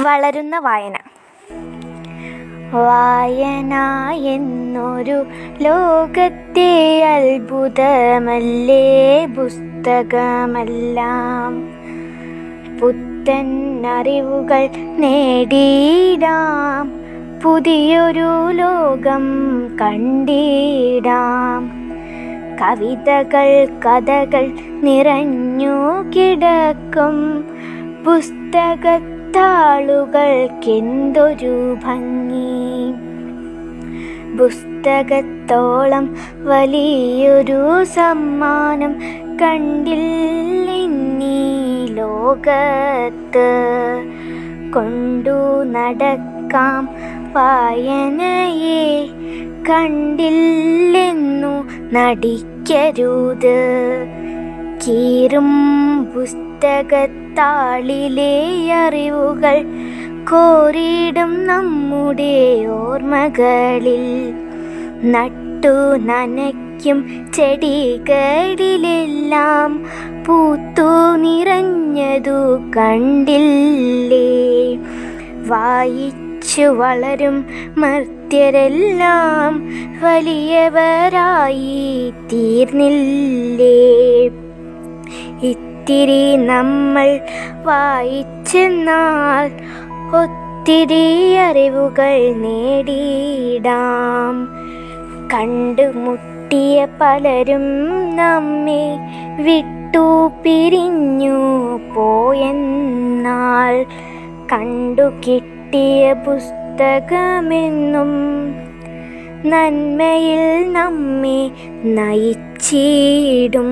വളരുന്ന വായന. വായന എന്നൊരു ലോകത്തെ അത്ഭുതമല്ലേ പുസ്തകമെല്ലാം. പുത്തൻ അറിവുകൾ നേടിയിടാം, പുതിയൊരു ലോകം കണ്ടിടാം. കവിതകൾ കഥകൾ നിറഞ്ഞു കിടക്കും പുസ്തകത്താളുകൾക്കെന്തൊരു ഭംഗി. പുസ്തകത്തോളം വലിയൊരു സമ്മാനം കണ്ടില്ലിന്നീ ലോകത്ത്. കൊണ്ടു നടക്കാം വായനയെ, കണ്ടില്ലെന്നു നടിക്കരുത്. കീറും പുസ്തകത്താളിലെ അറിവുകൾ കോറിയിടും നമ്മുടെ ഓർമ്മകളിൽ. നട്ടു നനയ്ക്കും ചെടികളിലെല്ലാം പൂത്തു നിറഞ്ഞതു കണ്ടില്ലേ. വായിച്ചു വളരും മർത്യരെല്ലാം വലിയവരായി തീർന്നില്ലേ. ഇത്തിരി നമ്മൾ വായിച്ചെന്നാൽ ഒത്തിരി അറിവുകൾ നേടിയിടാം. കണ്ടുമുട്ടിയ പലരും നമ്മെ വിട്ടു പിരിഞ്ഞു പോയെന്നാൽ കണ്ടു കിട്ടിയ പുസ്തകമെന്നും നന്മയിൽ നമ്മെ നയിച്ചിടും.